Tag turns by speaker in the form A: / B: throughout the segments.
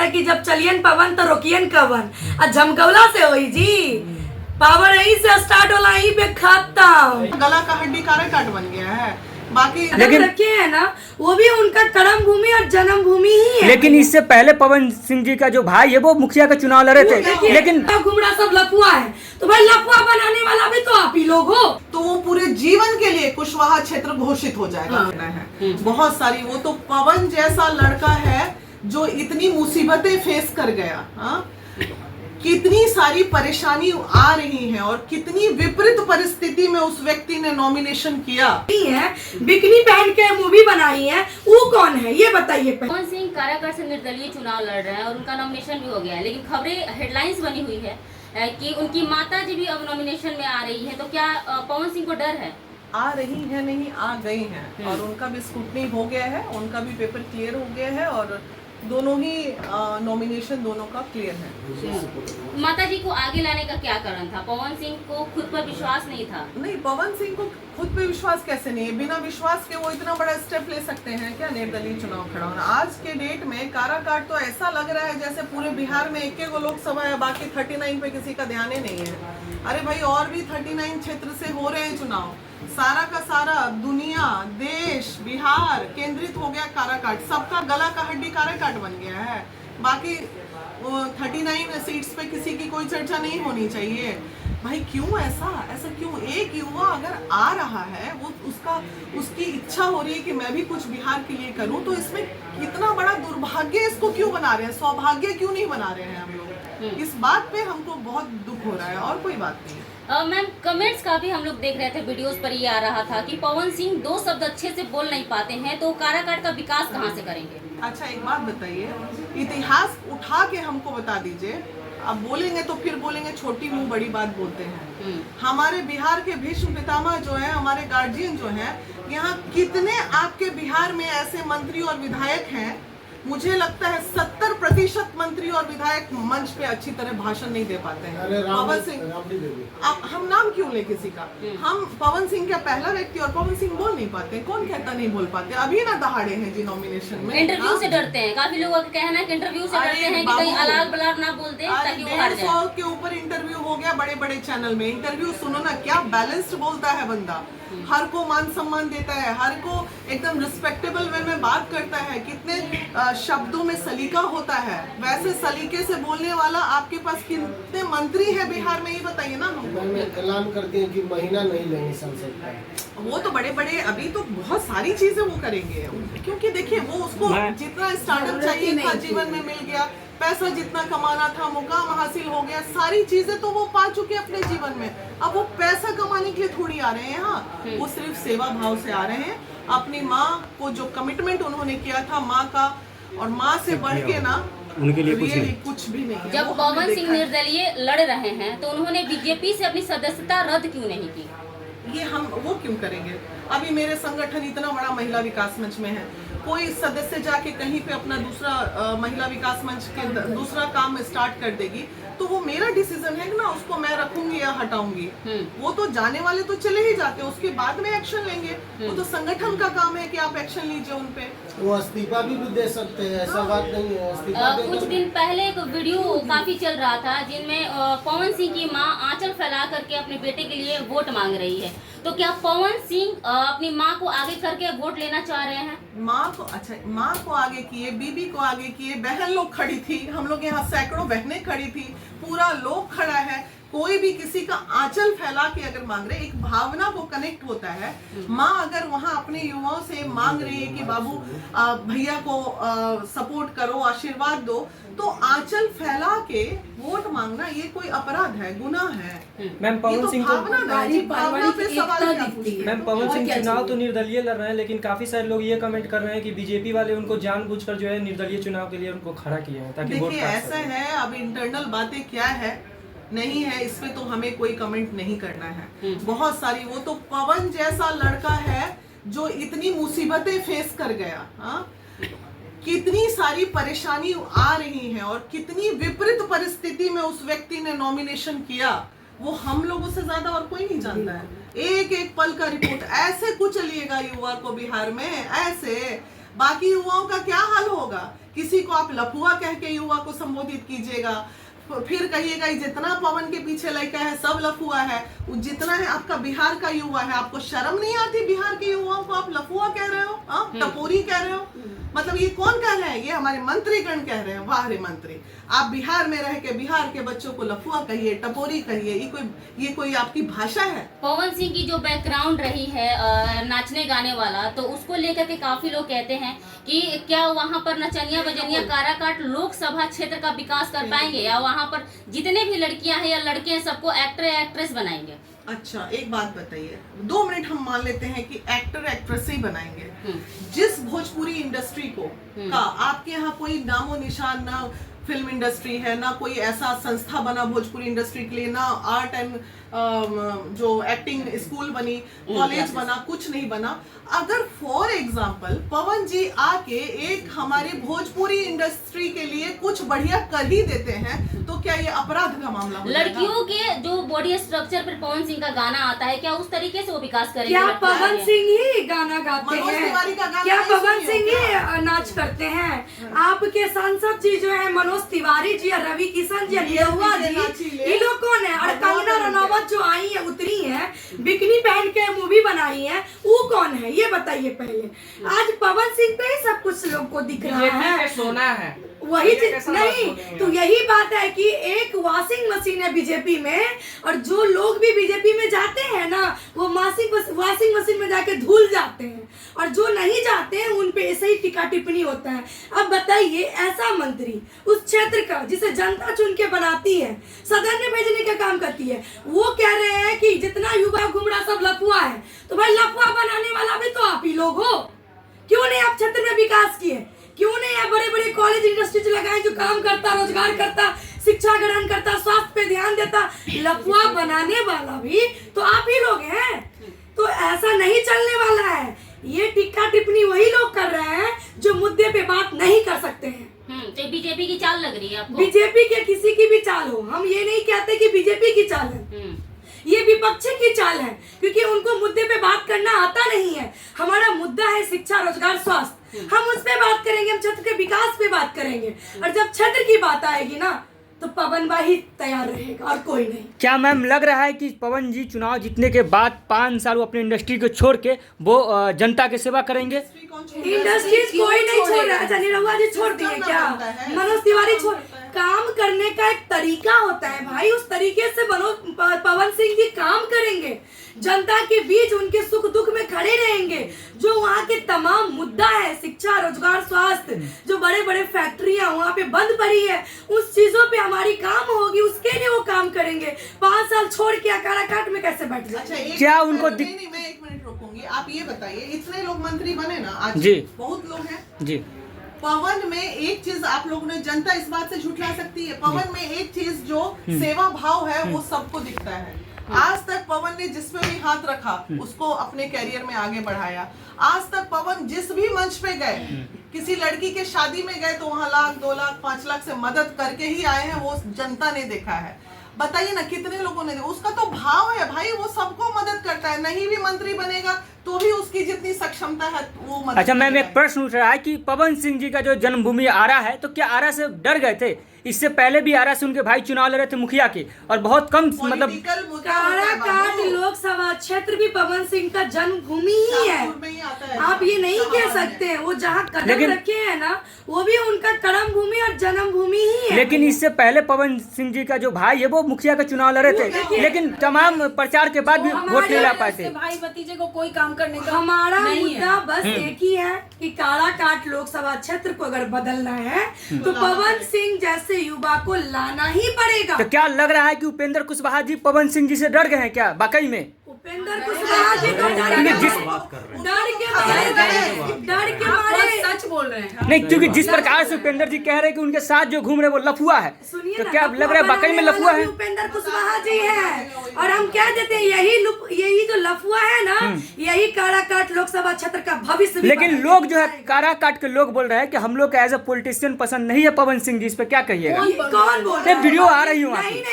A: है कि जब चलियन पवन तो रोकियन कवन, और झमकौला से होई जी, पावर यही से स्टार्ट होला, यही पे खत्म।
B: गला का हड्डी काराकाट बन गया है। बाकी
A: लेकिन रखे है ना, वो भी उनका कर्म भूमि और जन्म भूमि ही है।
C: लेकिन इससे पहले पवन सिंह जी का जो भाई है वो मुखिया का चुनाव लड़े थे, लेकिन
A: घुमड़ा सब लपुआ है, तो भाई लपुआ बनाने वाला भी तो आप ही लोग हो।
B: तो वो पूरे जीवन के लिए कुशवाहा क्षेत्र घोषित हो जाएगा है। बहुत सारी, वो तो पवन जैसा लड़का है जो इतनी मुसीबतें फेस कर गया। हाँ, कितनी सारी परेशानी आ रही है और कितनी विपरीत परिस्थिति में उस व्यक्ति ने नॉमिनेशन किया
A: है। बिकनी पहन के मूवी बनाई है, वो कौन है ये बताइए।
D: पवन सिंह काराकाट से निर्दलीय चुनाव लड़ रहे हैं और उनका नॉमिनेशन भी हो गया है, लेकिन खबरें हेडलाइंस बनी हुई है कि उनकी माता जी भी अब नॉमिनेशन में आ रही है, तो क्या पवन सिंह को डर है?
B: आ रही है नहीं, आ गई हैं और उनका भी स्क्रूटनी हो गया है, उनका भी पेपर क्लियर हो गया है और दोनों ही नॉमिनेशन दोनों का क्लियर है।
D: माता जी को आगे लाने का क्या कारण था? पवन सिंह को खुद पर विश्वास नहीं था?
B: नहीं, पवन सिंह को खुद पे विश्वास कैसे नहीं है? बिना विश्वास के वो इतना बड़ा स्टेप ले सकते हैं क्या? निर्दलीय चुनाव खड़ा होना आज के डेट में काराकाट तो ऐसा लग रहा है जैसे पूरे बिहार में एक एक लोकसभा है, बाकी 39 पे किसी का ध्यान ही नहीं है। अरे भाई, और भी 39 क्षेत्र से हो रहे हैं चुनाव, सारा का सारा दुनिया, देश, बिहार केंद्रित हो गया काराकाट, सबका गला का हड्डी काराकाट बन गया है। बाकी 39 सीट्स पे किसी की कोई चर्चा नहीं होनी चाहिए। भाई क्यों ऐसा क्यों? एक युवा अगर आ रहा है, वो उसकी इच्छा हो रही है कि मैं भी कुछ बिहार के लिए करूं, तो इसमें कितना बड़ा दुर्भाग्य इसको क्यों बना रहे हैं? सौभाग्य क्यों नहीं बना रहे हैं हम लोग? इस बात पे हमको बहुत दुख हो रहा है और कोई बात नहीं है।
D: मैम, कमेंट्स काफी हम लोग देख रहे थे, वीडियोस पर ये आ रहा था कि पवन सिंह 2 शब्द अच्छे से बोल नहीं पाते हैं, तो काराकाट का विकास कहाँ से करेंगे?
B: अच्छा, एक बात बताइए, इतिहास उठा के हमको बता दीजिए। अब बोलेंगे तो फिर बोलेंगे छोटी मुंह बड़ी बात बोलते हैं। हमारे बिहार के भीष्म पितामह जो है, हमारे गार्जियन जो है, यहाँ कितने आपके बिहार में ऐसे मंत्री और विधायक हैं, मुझे लगता है 70% मंत्री और विधायक मंच पे अच्छी तरह भाषण नहीं दे पाते हैं। पवन सिंह, अब हम नाम क्यों ले किसी का? हम पवन सिंह का पहला व्यक्ति और पवन सिंह बोल नहीं पाते। कौन कहता नहीं बोल पाते? अभी ना दहाड़े हैं जी नॉमिनेशन में।
D: इंटरव्यू से डरते हैं, काफी लोगों का कहना है कि इंटरव्यू से डरते हैं कि कहीं अलाग बलाग ना बोल दे ताकि वो हार जाए।
B: 150 के ऊपर इंटरव्यू हो गया बड़े बड़े चैनल में। इंटरव्यू सुनो ना, क्या बैलेंस्ड बोलता है बंदा, हर को मान सम्मान देता है, हर को एकदम रिस्पेक्टेबल वे में बात करता है, कितने शब्दों में सलीका होता है। वैसे सलीके से बोलने वाला आपके पास कितने मंत्री है बिहार में, ये बताइए ना हमको।
E: ऐलान करते हैं कि महीना नहीं लेंगे संसद का,
B: वो तो बड़े बड़े अभी तो बहुत सारी चीजें वो करेंगे, क्योंकि देखिए वो उसको जितना स्टार्टअप चाहिए था जीवन में मिल गया, पैसा जितना कमाना था, मुकाम हासिल हो गया, सारी चीजें तो वो पा चुके अपने जीवन में। अब वो पैसा कमाने के लिए थोड़ी आ रहे हैं यहाँ, वो सिर्फ सेवा भाव से आ रहे हैं। अपनी माँ को जो कमिटमेंट उन्होंने किया था माँ का, और माँ से बढ़ के ना
C: उनके लिए
B: कुछ भी नहीं है।
D: जब पवन सिंह निर्दलीय लड़ रहे हैं तो उन्होंने बीजेपी से अपनी सदस्यता रद्द क्यों नहीं की?
B: ये हम वो क्यों करेंगे? अभी मेरे संगठन इतना बड़ा महिला विकास मंच में है, कोई सदस्य जाके कहीं पे अपना दूसरा महिला विकास मंच के दूसरा काम स्टार्ट कर देगी तो वो मेरा डिसीजन है ना, उसको मैं रखूंगी या हटाऊंगी। वो तो जाने वाले तो चले ही जाते हैं, उसके बाद में एक्शन लेंगे। वो तो संगठन का काम है कि आप एक्शन लीजिए उन पे।
E: वो इस्तीफा भी दे सकते हैं, ऐसा बात नहीं है। इस्तीफा
D: कुछ दिन पहले एक वीडियो काफी चल रहा था जिनमें पवन सिंह की मां आंचल फैला करके अपने बेटे के लिए वोट मांग रही है, तो क्या पवन सिंह अपनी मां को आगे करके वोट लेना चाह रहे हैं?
B: माँ को, अच्छा, माँ को आगे किए, बीबी को आगे किए, बहन लोग खड़ी थी, हम लोग यहाँ सैकड़ों बहनें खड़ी थी, पूरा लोग खड़ा है। कोई भी किसी का आंचल फैला के अगर मांग रहे, एक भावना को कनेक्ट होता है। माँ अगर वहाँ अपने युवाओं से मांग रही है कि बाबू भैया को सपोर्ट करो, आशीर्वाद दो, तो आंचल फैला के वोट मांगना ये कोई अपराध है, गुनाह है।
C: मैम पवन सिंह
A: मैम
C: पवन सिंह चुनाव तो निर्दलीय लड़ रहे हैं, लेकिन काफी सारे लोग ये कमेंट कर रहे हैं कि बीजेपी वाले उनको जानबूझकर जो है निर्दलीय चुनाव के लिए उनको खड़ा किए हैं ताकि वोट
B: देखिए ऐसा है, अब इंटरनल बातें क्या है नहीं है, इस पे तो हमें कोई कमेंट नहीं करना है। बहुत सारी, वो तो पवन जैसा लड़का है जो इतनी मुसीबतें फेस कर गया। हाँ, कितनी सारी परेशानी आ रही है और कितनी विपरीत परिस्थिति में उस व्यक्ति ने नॉमिनेशन किया, वो हम लोगों से ज्यादा और कोई नहीं जानता है। एक एक पल का रिपोर्ट ऐसे कुचलिएगा युवा को बिहार में, ऐसे बाकी युवाओं का क्या हाल होगा? किसी को आप लफुआ कह के युवा को संबोधित कीजिएगा, फिर कहिएगा जितना पवन के पीछे लड़का है सब लफुआ है, जितना है आपका बिहार का युवा है। आपको शर्म नहीं आती? बिहार के युवाओं को आप लफुआ कह रहे हो, टपोरी कह रहे हो? मतलब ये कौन कह रहे हैं? ये हमारे मंत्रीगण कह रहे हैं। वाह रे मंत्री, आप बिहार में रह के बिहार के बच्चों को लफुआ कहिए, टपोरी कहिए, ये कोई आपकी भाषा है?
D: पवन सिंह की जो बैकग्राउंड रही है नाचने गाने वाला, तो उसको लेकर के काफी लोग कहते हैं कि क्या वहाँ पर नचनिया बजनिया काराकाट लोकसभा क्षेत्र का विकास कर पाएंगे, या वहाँ पर जितने भी लड़कियां हैं या लड़के हैं सबको एक्टर या एक्ट्रेस बनाएंगे?
B: अच्छा, एक बात बताइए, 2 मिनट हम मान लेते हैं कि एक्टर एक्ट्रेस ही बनाएंगे। जिस भोजपुरी इंडस्ट्री को का आपके यहाँ कोई नामो निशान, ना फिल्म इंडस्ट्री है, ना कोई ऐसा संस्था बना भोजपुरी इंडस्ट्री के लिए, ना आर्ट एंड जो एक्टिंग स्कूल बनी, कॉलेज बना, कुछ नहीं बना। अगर फॉर एग्जाम्पल पवन जी आके एक हमारी भोजपुरी इंडस्ट्री के लिए कुछ बढ़िया कर ही देते हैं, तो क्या ये अपराध का मामला हो जाएगा?
D: लड़कियों के जो बॉडी स्ट्रक्चर पर पवन सिंह का गाना आता है, क्या उस तरीके से वो विकास करेंगे?
A: क्या पवन सिंह ही गाना गाते
B: मनोज
A: हैं?
B: तिवारी का गाना
A: क्या
B: नहीं
A: पवन
B: सुनी
A: सिंह
B: हो क्या?
A: ही नाच करते हैं? आपके सांसद जी जो है मनोज तिवारी जी, रवि किशन जी, निरहुआ जी, ये लोग कौन है? और कंगना रनावत जो आई है, उतरी है, बिकनी पहन के मूवी बनाई है, वो कौन है? ये बताइए पहले। आज पवन सिंह पे ही सब कुछ लोग को दिख रहा है।
C: सोना है
A: वही नहीं तो यही बात है कि एक वॉशिंग मशीन है बीजेपी में, और जो लोग भी बीजेपी में जाते हैं ना, वो वॉशिंग मशीन में जाके धुल जाते हैं, और जो नहीं जाते हैं उन पे ऐसे ही टिक्का टिप्पणी होता है। अब बताइए, ऐसा मंत्री उस क्षेत्र का जिसे जनता चुन के बनाती है, सदन में भेजने का काम करती है, वो कह रहे हैं कि जितना युवा घूम रहा सब लफुआ है। तो भाई लफुआ बनाने वाला भी तो आप ही लोग हो। क्यों नहीं आप क्षेत्र में विकास किए? क्यों नहीं आप बड़े बड़े कॉलेज इंडस्ट्रीज लगाए जो काम करता, रोजगार करता, शिक्षा ग्रहण करता, स्वास्थ्य पे ध्यान देता? लफुआ बनाने वाला भी तो आप ही लोग हैं। तो ऐसा नहीं चलने वाला है। ये टिक्का टिप्पणी वही लोग कर रहे हैं जो मुद्दे पे बात नहीं कर सकते हैं।
D: तो बीजेपी की चाल लग रही है आपको?
A: बीजेपी के किसी की भी चाल हो, हम ये नहीं कहते कि बीजेपी की चाल है, ये विपक्ष की चाल है, क्योंकि उनको मुद्दे पे बात करना आता नहीं है। हमारा मुद्दा है शिक्षा, रोजगार, स्वास्थ्य, हम उस पे बात करेंगे, हम क्षेत्र के विकास पे बात करेंगे, और जब क्षेत्र की बात आएगी ना, तो पवन भाई तैयार रहेगा और कोई नहीं।
F: क्या मैम लग रहा है कि पवन जी चुनाव जीतने के बाद 5 साल वो अपनी इंडस्ट्री को छोड़ के वो जनता की सेवा करेंगे?
A: इंडस्ट्रीज कोई नहीं छोड़ रहा है। निरहुआ जी छोड़ दिए क्या? मनोज तिवारी छोड़। काम करने का एक तरीका होता है भाई, उस तरीके से पवन सिंह जी काम करेंगे, जनता के बीच उनके सुख दुख में खड़े रहेंगे। जो वहाँ के तमाम मुद्दा है, शिक्षा, रोजगार, स्वास्थ्य, जो बड़े बड़े फैक्ट्रियां वहाँ पे बंद पड़ी है, उस चीजों पे हमारी काम होगी, उसके लिए वो काम करेंगे। 5 साल छोड़ के काराकाट में कैसे बैठ जाए?
B: अच्छा,
F: क्या उनको
B: नहीं, मैं 1 मिनट रोकूंगी। आप ये बताइए, इतने लोग मंत्री बने ना आज,
F: जी
B: बहुत लोग हैं
F: जी।
B: पवन में एक चीज आप लोगों ने, जनता इस बात से झुठला सकती है, पवन में एक चीज जो सेवा भाव है वो सबको दिखता है। आज तक पवन ने जिसमें भी हाथ रखा उसको अपने कैरियर में आगे बढ़ाया। आज तक पवन जिस भी मंच पे गए, किसी लड़की के शादी में गए तो वहां 1 लाख 2 लाख 5 लाख से मदद करके ही आए हैं, वो जनता ने देखा है। बताइए ना कितने लोगों ने, उसका तो भाव है भाई, वो सबको मदद करता है। नहीं भी मंत्री बनेगा तो भी उसकी जितनी सक्षमता है वो मदद।
F: अच्छा मैम, एक प्रश्न उठ रहा है कि पवन सिंह जी का जो जन्मभूमि आरा है, तो क्या आरा से डर गए थे? इससे पहले भी आरा से उनके भाई चुनाव लड़ रहे थे मुखिया के, और बहुत कम मतलब
A: काराकाट लोकसभा क्षेत्र भी पवन सिंह का जन्मभूमि ही है। आप ये नहीं कह सकते हैं। वो जहाँ कदम रखे हैं ना, वो भी उनका कर्म भूमि और जन्मभूमि ही है।
F: लेकिन इससे पहले पवन सिंह जी का जो भाई है वो मुखिया का चुनाव लड़ रहे थे, लेकिन तमाम प्रचार के बाद भी वोट नहीं ला पाए थे।
G: भाई भतीजे को कोई काम करने का
A: हमारा मुद्दा बस एक ही है कि काराकाट लोकसभा क्षेत्र को अगर बदलना है तो पवन सिंह जैसे युवा को लाना ही पड़ेगा।
F: तो क्या लग रहा है कि उपेंद्र कुशवाहा जी पवन सिंह जी से डर गए हैं क्या वाकई में?
A: उपेंद्र कुशवाहा जी तो डर के मारे
G: सच बोल रहे हैं।
F: नहीं, क्योंकि जिस प्रकार से उपेंद्र जी कह रहे हैं कि उनके साथ जो घूम रहे वो लफुआ है, तो क्या लग रहा है वाकई में लफुआ है?
A: उपेंद्र कुशवाहा जी है, और हम क्या देते हैं, यही जो लफुआ है ना, यही काराकाट लोकसभा क्षेत्र का भविष्य।
F: लेकिन लोग जो है काराकाट के लोग बोल रहे हैं कि हम लोग एज ए पॉलिटिशियन पसंद नहीं है पवन सिंह जी, इस पे क्या कहिएगा?
A: कौन बोल रहा है?
F: वीडियो आ रही हूँ
A: नहीं,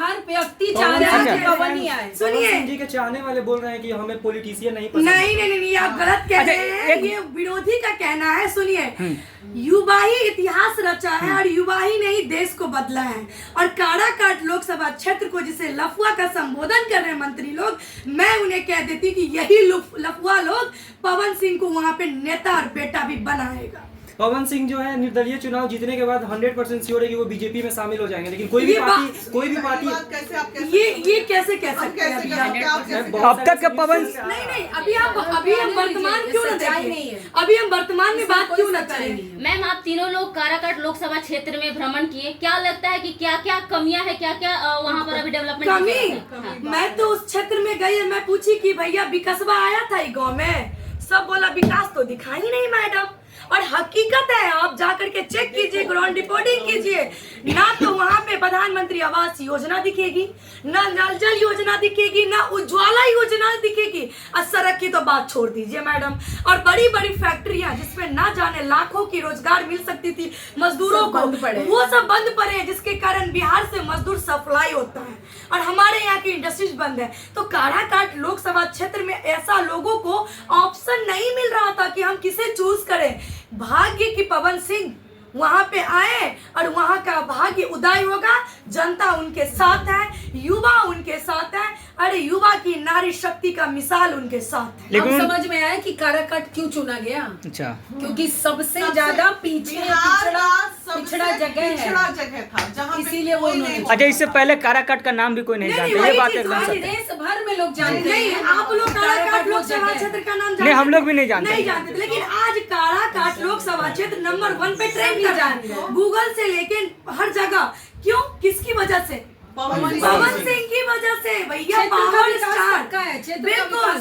G: हर व्यक्ति चाह रहा है कि पवन ही आए।
A: सुनिए।
C: पवन सिंह जी के चाहने वाले बोल रहे हैं कि हमें पॉलिटिशियन नहीं पसंद।
A: नहीं, आप गलत कह
F: अच्छा,
A: रहे हैं। ये विरोधी का कहना है। सुनिए, युवा ही इतिहास रचा है और युवा ही ने ही देश को बदला है। और काराकाट लोकसभा क्षेत्र को जिसे लफुआ का संबोधन कर रहे हैं मंत्री लोग, मैं उन्हें कह देती कि यही लफुआ लोग पवन सिंह को वहां पे नेता और बेटा भी बनाएगा।
C: पवन सिंह जो है निर्दलीय चुनाव जीतने के बाद 100% श्योर है कि वो बीजेपी में शामिल हो जाएंगे, लेकिन कोई भी पार्टी
B: कैसे आप
A: ये कैसे कह सकते हैं अभी आप?
F: अब तक का पवन
A: नहीं, अभी हम वर्तमान क्यों न देखें? अभी हम वर्तमान में बात क्यों न करें?
D: मैम, आप तीनों लोग काराकाट लोकसभा क्षेत्र में भ्रमण किए, क्या लगता है कि क्या क्या कमियां है, क्या क्या वहाँ पर अभी डेवलपमेंट
A: कमी? मैं तो उस क्षेत्र में गई, मैं पूछी कि भैया विकासवा आया था गाँव में, सब बोला विकास तो दिखा ही नहीं मैडम। और हकीकत है, आप जाकर के चेक कीजिए, ग्राउंड रिपोर्टिंग कीजिए, ना तो वहाँ पे प्रधानमंत्री आवास योजना दिखेगी, ना नल जल योजना दिखेगी, ना उज्ज्वला योजना दिखेगी, और सड़क की तो बात छोड़ दीजिए मैडम। और बड़ी बड़ी फैक्ट्रियां जिसमें ना जाने लाखों की रोजगार मिल सकती थी मजदूरों को, वो सब बंद पड़े हैं, जिसके कारण बिहार से मजदूर सप्लाई होता है और हमारे यहाँ की इंडस्ट्रीज बंद है। तो काराकाट लोकसभा क्षेत्र में ऐसा लोगों को ऑप्शन नहीं मिल रहा था कि हम किसे चूज करें। भाग्य की पवन सिंह वहां पे आए और वहां का भाग्य उदय होगा। जनता उनके साथ है, युवा उनके साथ है, अरे युवा की नारी शक्ति का मिसाल उनके साथ है।
G: लेकिन समझ में आया कि काराकाट क्यों चुना गया।
F: अच्छा,
G: क्योंकि सबसे ज्यादा पिछड़ा
B: जगह था जहाँ
G: इसीलिए वो नहीं।
F: अच्छा, इससे पहले काराकाट का नाम भी कोई नहीं जानते, ये बात एकदम सच है।
G: देश भर में लोग जानते
A: नहीं,
G: हैं।
A: आप लोग काराकाट लोकसभा क्षेत्र का नाम जानते
F: नहीं, हम लोग भी नहीं जानते।
A: नहीं जानते थे, लेकिन आज काराकाट लोकसभा क्षेत्र नंबर 1 पे ट्रेंड कर रहा है, गूगल से लेके हर जगह। क्यों? किसकी वजह से? पवन सिंह की वजह से भैया, पावर स्टार। बिल्कुल,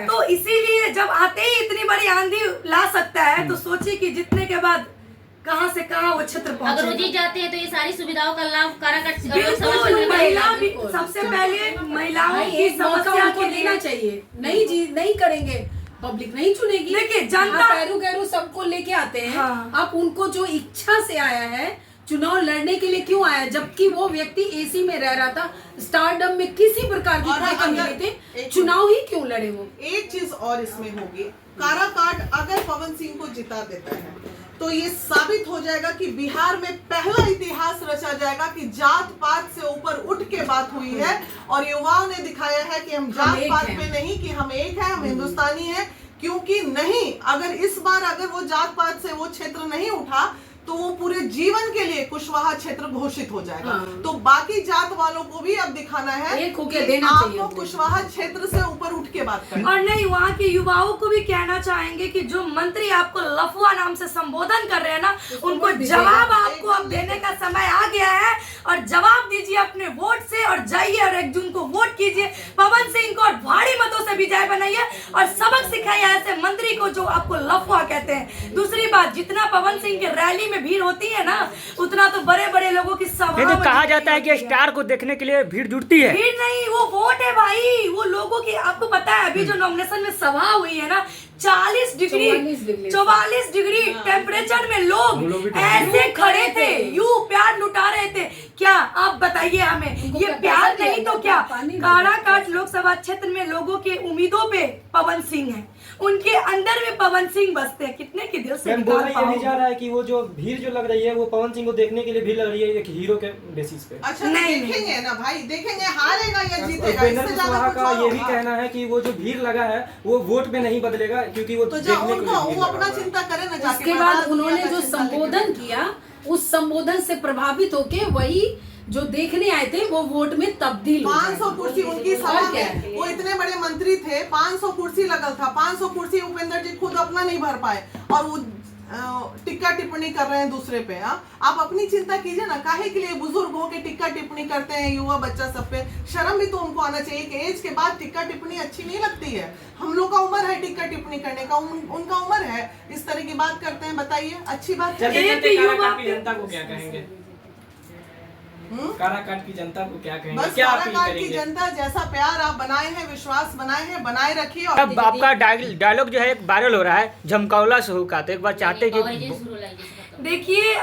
A: तो इसीलिए जब आते ही इतनी बड़ी आंधी ला सकता है, तो सोचिए कि जितने के बाद कहां से कहां वो क्षेत्र पहुंचे।
D: अगर वो जीत जाते हैं तो ये सारी सुविधाओं का लाभ काराकाट
A: बिल्कुल, महिला भी सबसे पहले महिलाओं की समस्या के
G: देना चाहिए। नहीं करेंगे, पब्लिक नहीं चुनेगी।
A: देखिए, जनता
G: गैरू सबको लेके आते हैं।
A: हाँ।
G: आप उनको जो इच्छा से आया है, चुनाव लड़ने के लिए क्यों आया, जबकि वो व्यक्ति एसी में रह रहा था, स्टारडम में किसी प्रकार की कोई कमी नहीं थी, चुनाव ही क्यों लड़े वो?
B: एक चीज और इसमें होगी, काराकाट अगर पवन सिंह को जिता देता है तो ये साबित हो जाएगा कि बिहार में पहला इतिहास रचा जाएगा कि जात पात से ऊपर उठ के बात हुई है और युवाओं ने दिखाया है कि हम जात पात पे नहीं, कि हम एक हैं, हम हिंदुस्तानी हैं। क्योंकि नहीं, अगर इस बार अगर वो जात पात से वो क्षेत्र नहीं उठा तो वो पूरे जीवन के लिए कुशवाहा क्षेत्र घोषित हो जाएगा।
G: हाँ।
B: तो बाकी जात वालों को भी अब दिखाना है
G: एक होके
B: कि
G: देना
B: आप
G: चाहिए
B: लोग कुशवाहा क्षेत्र से ऊपर उठ के बात करें।
A: और नहीं, वहाँ के युवाओं को भी कहना चाहेंगे कि जो मंत्री आपको लफुआ नाम से संबोधन कर रहे हैं ना, उनको जवाब आपको अब देने का समय आ गया है। और जवाब दीजिए अपने वोट से और जाइए और 1 जून को वोट कीजिए पवन सिंह को और भारी मतों से विजय बनाइए और सबक सिखाइए ऐसे मंत्री को जो आपको लफुआ कहते हैं। दूसरी बात, जितना पवन सिंह के रैली में भीड़ होती है ना, उतना तो बड़े बड़े लोगों की सभा
F: नहीं, तो कहा जाता है कि स्टार को देखने के लिए भीड़ जुटती है।
A: भीड़ नहीं, वो वोट है भाई, वो लोगों की। आपको पता है अभी जो नॉमिनेशन में सभा हुई है ना, 44 डिग्री टेम्परेचर में लोग ऐसे खड़े थे, यूं प्यार लुटा रहे थे। क्या आप बताइए हमें, ये प्यार नहीं तो क्या? काराकाट लोकसभा क्षेत्र में लोगों के उम्मीदों पे पवन सिंह है, उनके अंदर में पवन सिंह बसते हैं। कितने के दिल से
C: बोला ये भी जा रहा है कि वो जो भीड़ जो लग रही है वो पवन सिंह को देखने के लिए भीड़ लग रही है एक हीरो के बेसिस पे।
B: अच्छा, नहीं देखेंगे ना भाई, देखेंगे हारेगा या जीतेगा।
C: उपेंद्र कुशवाहा का ये भी कहना है कि वो जो भीड़ लगा है वो वोट में नहीं बदलेगा, क्योंकि वो
B: तो
C: देखने को
B: वो अपना चिंता करे ना।
G: उसके बाद उन्होंने जो संबोधन किया, उस संबोधन से प्रभावित होके वही जो देखने आए थे वो वोट में तब्दील।
B: 500 कुर्सी उनकी सभा में, वो इतने बड़े मंत्री थे, 500 कुर्सी लगल था, 500 कुर्सी उपेंद्र जी खुद अपना नहीं भर पाए और वो टिक्का टिप्पणी कर रहे हैं दूसरे पे। आप अपनी चिंता कीजिए ना, काहे के लिए बुजुर्ग हो के टिक्का टिप्पणी करते हैं, युवा बच्चा सब पे शर्म भी तो उनको आना चाहिए कि एज के बाद टिक्का टिप्पणी अच्छी नहीं लगती है। हम लोग का उम्र है टिक्का टिप्पणी करने का, उनका उम्र है, इस तरह की बात करते हैं। बताइए, अच्छी बात है।
C: जनता को क्या कहेंगे? काराकाट की जनता को क्या कहेंगे?
B: बस काराकाट की जनता, जैसा प्यार आप बनाए हैं, विश्वास बनाए हैं, बनाए रखिए। और
F: अब आपका डायलॉग जो है एक वायरल हो रहा है, झमकौला से हुका, तो एक बार चाहते कि
A: देखिए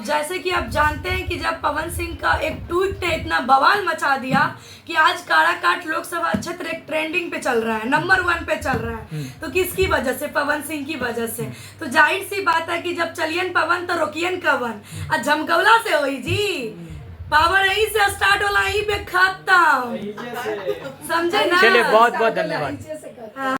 A: जैसे कि आप जानते हैं कि जब पवन सिंह का एक ट्वीट ने इतना बवाल मचा दिया कि आज काराकाट लोकसभा क्षेत्र एक ट्रेंडिंग पे चल रहा है, नंबर 1 पे चल रहा है, तो किसकी वजह से? पवन सिंह की वजह से। तो जाहिर सी बात है कि जब चलियन पवन तो रोकियन कवन, और झमकौला से होई जी, पावर यहीं से स्टार्ट होला, यहीं पे खत्म, समझे ना?
F: चलिए बहुत बहुत धन्यवाद।